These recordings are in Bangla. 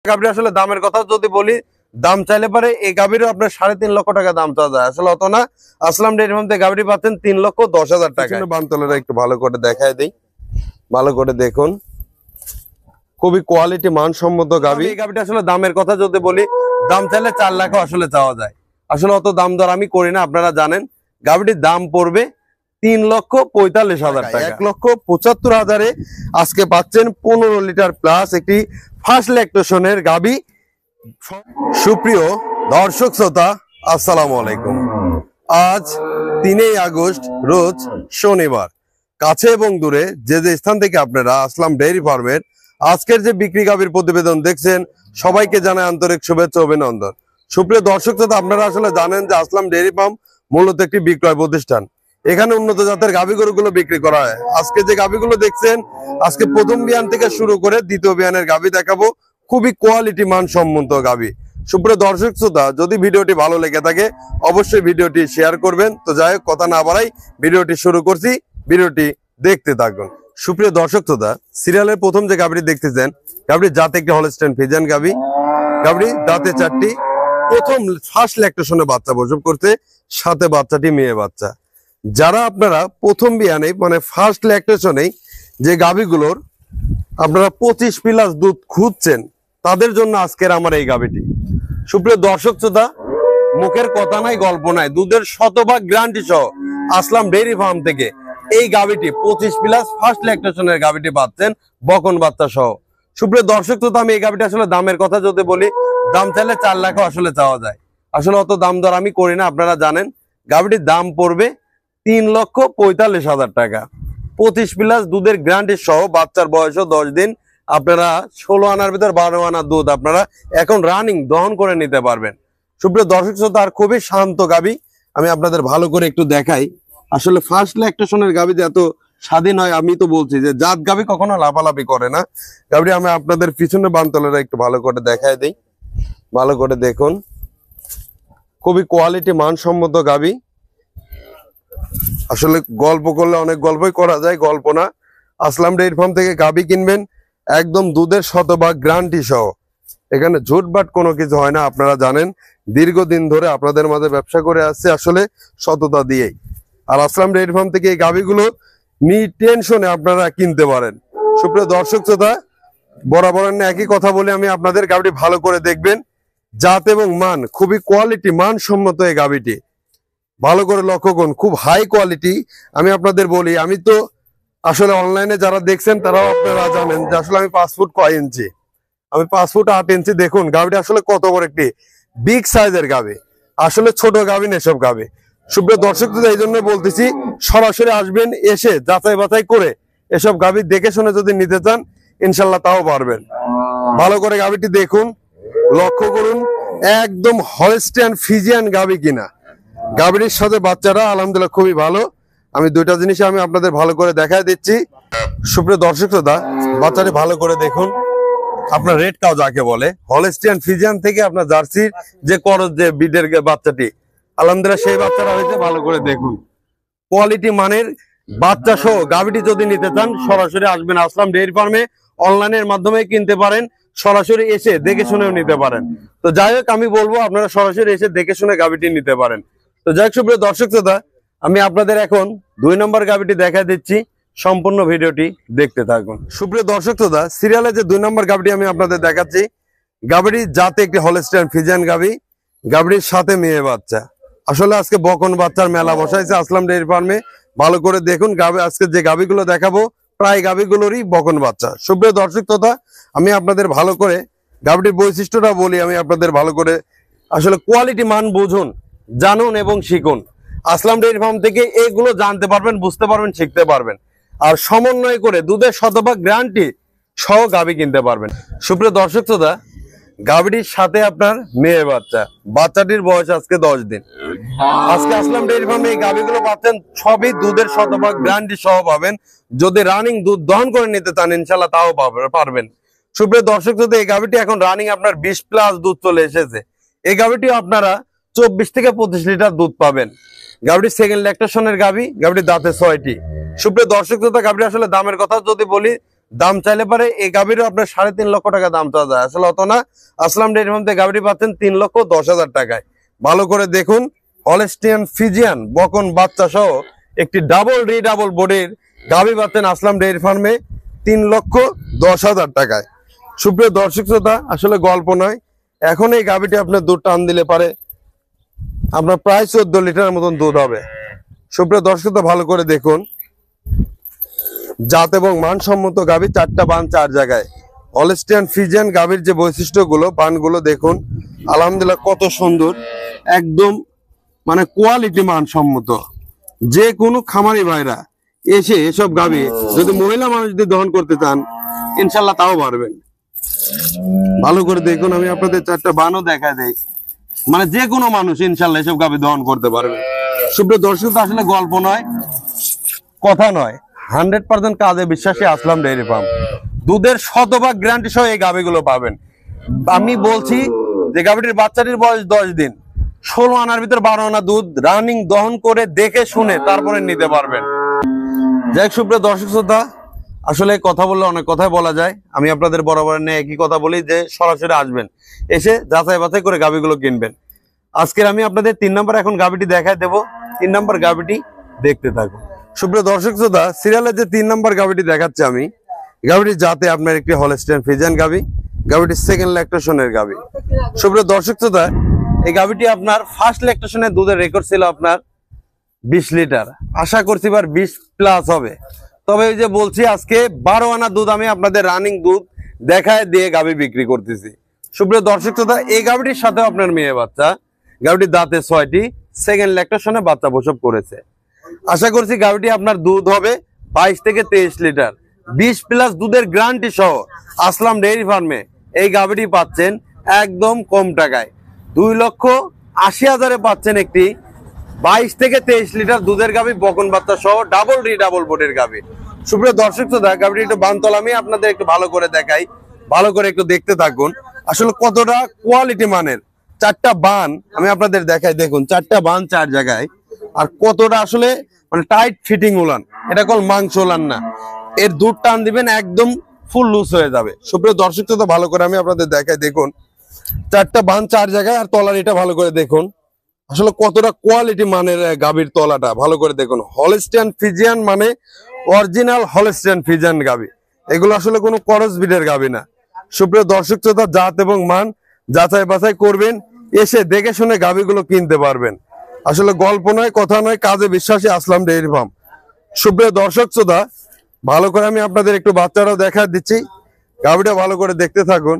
গাভীর আসলে দামের কথা যদি বলি, দাম চাইলে পারে এই গাভীরও আপনার 3.5 লক্ষ টাকা দাম চাওয়া যায়। আসলে অত না। আসলাম ডেইরি ফার্ম থেকে গাভীটি পাচ্ছেন 3,10,000 টাকা। বানতলাটা একটু ভালো করে দেখায় দিই, ভালো করে দেখুন, খুবই কোয়ালিটি মানসম্মত গাভী। এই গাভীটা আসলে দামের কথা যদি বলি, দাম চাইলে 4 লাখও আসলে চাওয়া যায়। আসলে অত দাম দর আমি করি না, আপনারা জানেন। গাভীটির দাম পড়বে 3,45,000 টাকা। 1,75,000-এ আজকে পাচ্ছেন 15 লিটার প্লাস একটি ফার্স্ট ল্যাকটেশনের গাভী। সুপ্রিয় দর্শক শ্রোতা, আসসালামু আলাইকুম। আজ 3 আগস্ট রোজ শনিবার। কাছে এবং দূরে যে যে স্থান থেকে আপনারা আসলাম ডেইরি ফার্মের আজকের যে বিক্রি গাভীর প্রতিবেদন দেখছেন, সবাইকে জানাই আন্তরিক শুভেচ্ছা অভিনন্দন। সুপ্রিয় দর্শক শ্রোতা, আপনারা আসলে জানেন যে আসলাম ডেইরি ফার্ম মূলত একটি বিক্রয় প্রতিষ্ঠান। এখানে উন্নত জাতের গাভী গরুগুলো বিক্রি করা হয়। আজকে যে গাভীগুলো দেখছেন, আজকে প্রথম বিয়ান থেকে শুরু করে দ্বিতীয় বিয়ানের গাভী দেখাবো। খুবই কোয়ালিটি মানসম্মত গাভী। সুপ্রিয় দর্শক শ্রোতা, যদি ভিডিওটি ভালো লেগে থাকে অবশ্যই ভিডিওটি শেয়ার করবেন। তো যাই হোক, কথা না বাড়াই ভিডিওটি শুরু করছি, ভিডিওটি দেখতে থাকুন। সুপ্রিয় দর্শক শ্রোতা, সিরিয়ালের প্রথম যে গাভীটি দেখতেছেন, গাভীর জাতে একটি হলস্টাইন ফ্রিজিয়ান গাভী। গাভী দাঁতে 4টি, প্রথম ফার্স্ট ল্যাকটেশনে বাচ্চা প্রসব করতে, সাথে বাচ্চাটি মেয়ে বাচ্চা। যারা আপনারা প্রথম বিয়ানে মানে ফার্স্ট ল্যাকটেশনেই যে গাভীগুলোর আপনারা 25 প্লাস দুধ খুঁজছেন, তাদের জন্য আজকের আমার এই গাভীটি। সুপ্রিয় দর্শক শ্রোতা, মুখের কথা নাই, গল্প নাই, দুধের শতভাগ গ্যারান্টি সহ আসলাম ডেইরি ফার্ম থেকে এই গাভীটি 25 প্লাস ফার্স্ট ল্যাকটেশনের গাভীটি পাচ্ছেন বকন বাচ্চা সহ। সুপ্রিয় দর্শক শ্রোতা, আমি এই গাভীটি আসলে দামের কথা যদি বলি, দাম চাইলে 4 লাখও আসলে চাওয়া যায়। আসলে অত দাম দর আমি করি না, আপনারা জানেন। গাভীটির দাম পড়বে 3,45,000 টাকা। 25 প্লাস দুধের গ্যারান্টি সহ, বাচ্চার বয়সও 10 দিন। আপনারা 16 আনার ভিতর 12 আনা দুধ আপনারা এখন রানিং দহন করে নিতে পারবেন। সুপ্রিয় দর্শক শ্রোতা, আর খুবই শান্ত গাভী। আমি আপনাদের ভালো করে একটু দেখাই। আসলে ফার্স্ট ল্যাকটেশনের গাভী যে এত স্বাধীন হয়, আমি তো বলছি যে জাত গাভী কখনো লাফালাফি করে না। গাভী আমি আপনাদের পিছনে বানতলাটা একটু ভালো করে দেখাই দিই, ভালো করে দেখুন, খুবই কোয়ালিটি মানসম্মত গাভী। আসলে গল্প করলে অনেক গল্পই করা যায়, গল্প না। আসলাম ডেইরি ফার্ম থেকে গাভী কিনবেন একদম দুধের শতভাগ গ্যারান্টি সহ। এখানে ঝুটবাট কোনো কিছু হয় না, আপনারা জানেন। দীর্ঘদিন ধরে আপনাদের মাঝে ব্যবসা করে আসছে আসলে সততা দিয়েই। আর আসলাম ডেইরি ফার্ম থেকে এই গাভীগুলো টেনশনে আপনারা কিনতে পারেন। সুপ্রিয় দর্শক শ্রোতা, বরাবর একই কথা বলে আমি আপনাদের গাভীটি ভালো করে দেখবেন। জাত এবং মান খুবই কোয়ালিটি মানসম্মত এই গাভীটি। ভালো করে লক্ষ্য করুন, খুব হাই কোয়ালিটি। আমি আপনাদের বলি, আমি তো আসলে অনলাইনে যারা দেখছেন তারাও আপনারা জানেন যে আসলে আমি 5 ফুট 6 ইঞ্চি, আমি 5 ফুট 8 ইঞ্চি। দেখুন গাভীটা আসলে কত বড় একটি বিগ সাইজের গাভী। আসলে ছোট গাভী না এসব গাভী। সুপ্রিয় দর্শক, এই জন্য বলতেছি সরাসরি আসবেন, এসে যাচাই বাছাই করে এসব গাভী দেখে শুনে যদি নিতে চান ইনশাল্লাহ তাও পারবেন। ভালো করে গাভীটি দেখুন, লক্ষ্য করুন, একদম হলস্টাইন ফ্রিজিয়ান গাভী কিনা। গাভীর সাথে বাচ্চারা আলহামদুলিল্লাহ খুবই ভালো। আমি দুইটা জিনিস আমি আপনাদের ভালো করে দেখাই দিচ্ছি। সুপ্রিয় দর্শক শ্রোতা, বাচ্চাটি ভালো করে দেখুন। আপনার রেড কাউ যাকে বলে, হলস্টাইন ফ্রিজিয়ান থেকে আপনার জার্সির যে করজ যে বিডের বাচ্চাটি, আলহামদুলিল্লাহ সেই বাচ্চাটা হয়েছে। ভালো করে দেখুন, কোয়ালিটি মানের বাচ্চা সহ গাভীটি যদি নিতে চান সরাসরি আসবেন আসলাম ডেইরি ফার্মে। অনলাইনের মাধ্যমে কিনতে পারেন, সরাসরি এসে দেখে শুনেও নিতে পারেন। তো যাই হোক, আমি বলবো আপনারা সরাসরি এসে দেখে শুনে গাভীটি নিতে পারেন। তো যাই হোক সুপ্রিয় দর্শক শ্রোতা, আমি আপনাদের এখন 2 নম্বর গাভীটি দেখা দিচ্ছি, সম্পূর্ণ ভিডিওটি দেখতে থাকুন। সুপ্রিয় দর্শক শ্রোতা, সিরিয়ালে যে 2 নম্বর গাভীটি আমি আপনাদের দেখাচ্ছি, গাভীটি জাতে একটি হলস্টাইন ফ্রিজিয়ান গাভী। গাভীর সাথে মেয়ে বাচ্চা। আসলে আজকে বকন বাচ্চার মেলা বসাইছে আসলাম ডেইরি ফার্মে। ভালো করে দেখুন, আজকে যে গাভীগুলো দেখাবো প্রায় গাভীগুলোরই বকন বাচ্চা। সুপ্রিয় দর্শক শ্রোতা, আমি আপনাদের ভালো করে গাভীটির বৈশিষ্ট্যটা বলি। আমি আপনাদের ভালো করে আসলে কোয়ালিটি মান বুঝুন, জানুন এবং শিখুন। আসলাম ডেইরি ফার্ম থেকে এগুলো জানতে পারবেন, বুঝতে পারবেন, শিখতে পারবেন। আর সমন্বয় করে দুধের শতভাগ গ্যারান্টি সহ গাভী কিনতে পারবেন। সুপ্রিয় দর্শক শ্রোতা, গাভীটির সাথে আপনার মেয়ে বাচ্চা, বাচ্চাটির বয়স আজকে 10 দিন। আজকে আসলাম ডেইরি ফার্মে এই গাভীগুলো পাচ্ছেন সবই দুধের শতভাগ গ্যারান্টি সহ পাবেন। যদি রানিং দুধ দহন করে নিতে চান ইনশাল্লাহ তাও পারবেন। সুপ্রিয় দর্শক শ্রোতা, এই গাভীটি এখন রানিং আপনার 20 প্লাস দুধ চলে এসেছে। এই গাভীটিও আপনারা 24 থেকে 25 লিটার দুধ পাবেন। গাভীটি সেকেন্ড ল্যাকটেশনের গাভী, গাভীটির দাঁতে 6টি। সুপ্রিয় দর্শক শ্রোতা, গাভীটি আসলে দামের কথা যদি বলি, দাম চাইলে পারে এই গাভীরও আপনার 3.5 লক্ষ টাকা দাম চাওয়া যায়, আসলে অত না। আসলাম ডেইরি ফার্ম থেকে গাভীটি পাচ্ছেন 3,10,000 টাকায়। ভালো করে দেখুন, হলস্টিয়ান ফ্রিজিয়ান বকন বাচ্চা সহ একটি ডাবল ডাবল বডির গাভী পাচ্ছেন আসলাম ডেইরি ফার্মে 3,10,000 টাকায়। সুপ্রিয় দর্শক শ্রোতা, আসলে গল্প নয়, এখন এই গাভীটি আপনার দুধ টান দিলে পারে আপনার প্রায় 14 লিটারের মতন দুধ হবে। সুপ্রিয় দর্শক শ্রোতা, ভালো করে দেখুন, জাত এবং মানসম্মত গাভী, 4টা বান 4 জায়গায়। হলস্টিয়ান ফ্রিজিয়ান গাভীর যে বৈশিষ্ট্যগুলো, বানগুলো দেখুন, আলহামদুলিল্লাহ কত সুন্দর, একদম মানে কোয়ালিটি মানসম্মত। যে কোনো খামারি ভাইরা এসে এসব গাভী যদি মহিলা মানুষ যদি দহন করতে চান, ইনশাল্লাহ তাও পারবেন। ভালো করে দেখুন, আমি আপনাদের 4টা বানও দেখা দেই, মানে যে কোনো মানুষ ইনশাল্লাহ এসব গাভী দহন করতে পারবে। সুপ্রিয় দর্শক, আসলে গল্প নয়, কথা নয়, 100% কাজে বিশ্বাসী আসলাম ডেইরি ফার্ম। দুধের শতভাগ গ্যারান্টি সহ এই গাভীগুলো পাবেন। আমি বলছি যে গাভীটির বাচ্চাটির বয়স 10 দিন, 16 আনার ভিতর 12 আনা দুধ রানিং দহন করে দেখে শুনে তারপরে নিতে পারবেন। যাই হোক সুপ্রিয় দর্শক শ্রোতা, আসলে কথা বললে অনেক কথাই বলা যায়। আমি আপনাদের বরাবর নিয়ে একই কথা বলি যে সরাসরি আসবেন, এসে যাচাই বাছাই করে গাভীগুলো কিনবেন। আজকের আমি আপনাদের 3 নম্বর এখন গাভীটি দেখায় দেবো। 3 নম্বর গাভীটি দেখতে থাকুন। সুপ্রিয় দর্শক শ্রোতা, সিরিয়ালের যে 3 নম্বর গাভীটি দেখাচ্ছি আমি, গাভীটি জাতে আপনার একটি হলস্টিয়ান ফ্রিজিয়ান গাভী, গাভীটি সেকেন্ড ল্যাকটেশনের গাভী। সুপ্রিয় দর্শক শ্রোতা, এই গাভীটি আপনার ফার্স্ট ল্যাকটেশনের দুধের রেকর্ড ছিল আপনার 20 লিটার, আশা করছি এবার 20 প্লাস হবে। তবে এই যে বলছি, আজকে 12 আনা দুধ আমি আপনাদের রানিং দুধ দেখায় দিয়ে গাভী বিক্রি করতেছি। সুপ্রিয় দর্শক শ্রোতা, এই গাভীটির সাথে আপনার মেয়ে বাচ্চা, গাভীটির দাঁতে 6টি, সেকেন্ড ল্যাকটেশনে বাচ্চা প্রসব করেছে। আশা করছি গাভীটি আপনার দুধ হবে 22 থেকে 23 লিটার, 20 প্লাস দুধের গ্যারান্টি সহ আসলাম ডেইরি ফার্মে এই গাভীটি পাচ্ছেন একদম কম টাকায়। 2,80,000 পাচ্ছেন একটি 22 থেকে 23 লিটার দুধের গাভী, বকন বাচ্চা সহ ডাবল ডাবল বোর্ডের গাভী। সুপ্রিয় দর্শক শ্রোতা, গাভীটি একটু বানতলা আমি আপনাদের একটু ভালো করে দেখাই, ভালো করে একটু দেখতে থাকুন। আসলে কতটা কোয়ালিটি মানের 4টা বান আমি আপনাদের দেখাই, দেখুন 4টা বান 4 জায়গায়, আর কতটা আসলে মানে টাইট ফিটিং উলান, এটা কল মাংস উলান না। এর দুধ টান দিবেন একদম ফুল লুজ হয়ে যাবে। সুপ্রিয় দর্শক শ্রোতা, ভালো করে আমি আপনাদের দেখাই, দেখুন 4টা বান 4 জায়গায়, আর তলার এটা ভালো করে দেখুন, আসলে কতটা কোয়ালিটি মানের গাভীর তলাটা ভালো করে দেখুন। হলস্টিয়ান ফ্রিজিয়ান মানে অরিজিনাল হলস্টিয়ান ফ্রিজিয়ান গাভী, এগুলো আসলে কোনো ক্রস ব্রিডের গাভী না। সুপ্রিয় দর্শক শ্রোতা, জাত এবং মান যাচাই বাছাই করবেন, এসে দেখে শুনে গাভীগুলো কিনতে পারবেন। আসলে গল্প নয়, কথা নয়, কাজে বিশ্বাসী আসলাম ডেইরি ফার্ম। সুপ্রিয় দর্শক শ্রোতা, ভালো করে আমি আপনাদের একটু বাচ্চারাও দেখা দিচ্ছি, গাভীটা ভালো করে দেখতে থাকুন,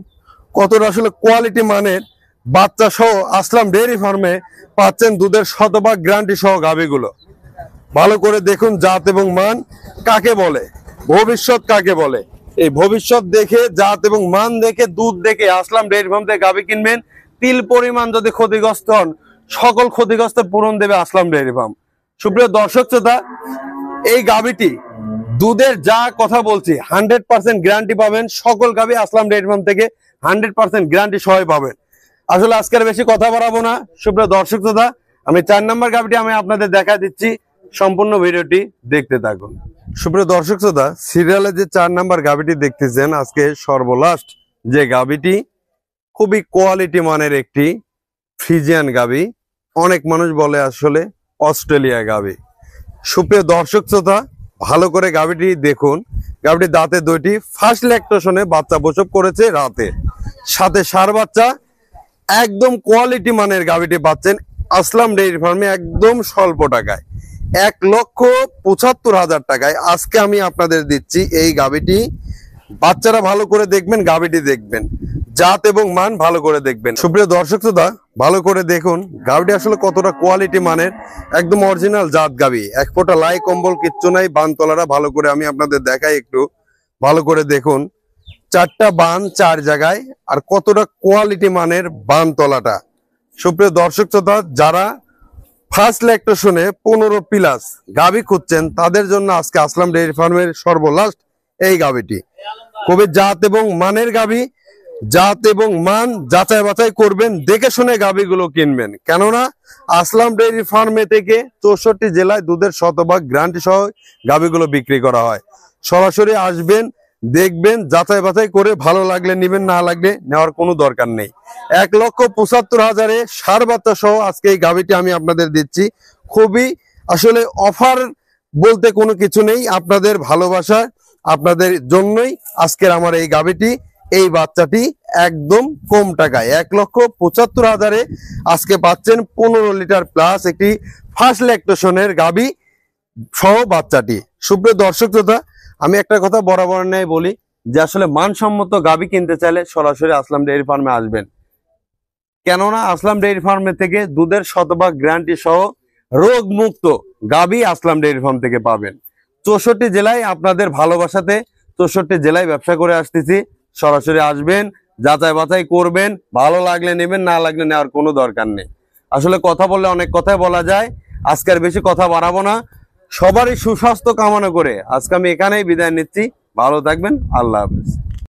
কতটা আসলে কোয়ালিটি মানের বাচ্চা সহ আসলাম ডেইরি ফার্মে পাচ্ছেন দুধের শতভাগ গ্যারান্টি সহ গাভীগুলো। ভালো করে দেখুন, জাত এবং মান কাকে বলে, ভবিষ্যৎ কাকে বলে, এই ভবিষ্যৎ দেখে, জাত এবং মান দেখে, দুধ দেখে আসলাম ডেইরি ফার্ম থেকে গাভী কিনবেন। তিল পরিমাণ যদি ক্ষতিগ্রস্ত হন, সকল ক্ষতিগ্রস্ত পূরণ দেবে আসলাম ডেইরি ফার্ম। সুপ্রিয় দর্শক শ্রোতা, এই গাভীটি দুধের যা কথা বলছি 100% গ্যারান্টি পাবেন, সকল গাভী আসলাম ডেইরি ফার্ম থেকে 100% গ্যারান্টি সহ পাবেন। আসলে আজকের বেশি কথা বাড়াবো না। সুপ্রিয় দর্শক শ্রোতা, আমি 4 নম্বর গাভীটি আমি আপনাদের দেখা দিচ্ছি, সম্পূর্ণ ভিডিওটি দেখতে থাকুন। সুপ্রিয় দর্শক শ্রোতা, সিরিয়ালে যে 4 নম্বর গাভীটি দেখতেছেন, আজকে সর্বলাস্ট যে গাভীটি, খুবই কোয়ালিটি মানের একটি ফ্রিজিয়ান গাভী, অনেক মানুষ বলে আসলে অস্ট্রেলিয়া গাভী। সুপ্রিয় দর্শক শ্রোতা, ভালো করে গাভীটি দেখুন, গাভীটির দাঁতে 2টি, ফার্স্ট ল্যাকটেশনে বাচ্চা প্রসব করেছে রাতে, সাথে সার বাচ্চা, একদম কোয়ালিটি মানের গাভীটি পাচ্ছেন আসলাম ডেইরি ফার্মে একদম স্বল্প টাকায়, 1,75,000 টাকায়। আজকে আমি আপনাদের দিচ্ছি এই গাভীটি। বাচ্চারা ভালো করে দেখবেন, গাভীটি দেখবেন, জাত এবং মান ভালো করে দেখবেন। সুপ্রিয় দর্শক শ্রোতা, ভালো করে দেখুন গাভীটি আসলে কতটা কোয়ালিটি মানের, একদম অরিজিনাল জাত গাভী, এক ফোঁটা লাই কম্বল কিচ্ছু নাই। বানতলাটা ভালো করে আমি আপনাদের দেখাই, একটু ভালো করে দেখুন, 4টা বান 4 জায়গায়, আর কতটা কোয়ালিটি মানের বানতলাটা। সুপ্রিয় দর্শক শ্রোতা, যারা ফার্স্ট ল্যাকটেশনে 15 প্লাস গাভী খুঁজছেন, তাদের জন্য আজকে আসলাম ডেইরি ফার্মের সর্বলাস্ট এই গাভীটি। খুবই জাত এবং মানের গাভী, জাত এবং মান যাচাই বাছাই করবেন, দেখে শুনে গাভীগুলো কিনবেন, কেননা আসলাম ডেইরি ফার্মে থেকে 64 জেলায় দুধের শতভাগ গ্যারান্টি সহ গাভীগুলো বিক্রি করা হয়। সরাসরি আসবেন, দেখবেন, যাচাই বাছাই করে ভালো লাগলে নেবেন, না লাগলে নেওয়ার কোনো দরকার নেই। 1,75,000 সার বাচ্চা সহ আজকে এই গাভীটি আমি আপনাদের দিচ্ছি। খুবই আসলে অফার বলতে কোনো কিছু নেই, আপনাদের ভালোবাসা, আপনাদের জন্যই আজকের আমার এই গাভীটি, এই বাচ্চাটি একদম কম টাকায় 1,75,000 আজকে পাচ্ছেন 15 লিটার প্লাস একটি ফার্স্ট ল্যাকটেশনের গাভী সহ বাচ্চাটি। সুপ্রিয় দর্শক শ্রোতা, আমি একটা কথা বরাবর ন্যায় বলি যে আসলে মানসম্মত গাভী কিনতে চাইলে সরাসরি আসলাম ডেইরি ফার্মে আসবেন। কেননা আসলাম ডেইরি ফার্মে থেকে দুধের শতভাগ গ্যারান্টি সহ রোগ মুক্ত গাভী আসলাম ডেইরি ফার্ম থেকে পাবেন। 64 জেলায় আপনাদের ভালোবাসাতে 64 জেলায় ব্যবসা করে আসতেছি। সরাসরি আসবেন, যাচাই বাছাই করবেন, ভালো লাগলে নেবেন, না লাগলে নেওয়ার কোনো দরকার নেই। আসলে কথা বললে অনেক কথাই বলা যায়, আজকের বেশি কথা বাড়াবো না। সবারই সুস্বাস্থ্য কামনা করে আজকে আমি এখানেই বিদায় নিচ্ছি। ভালো থাকবেন, আল্লাহ হাফেজ।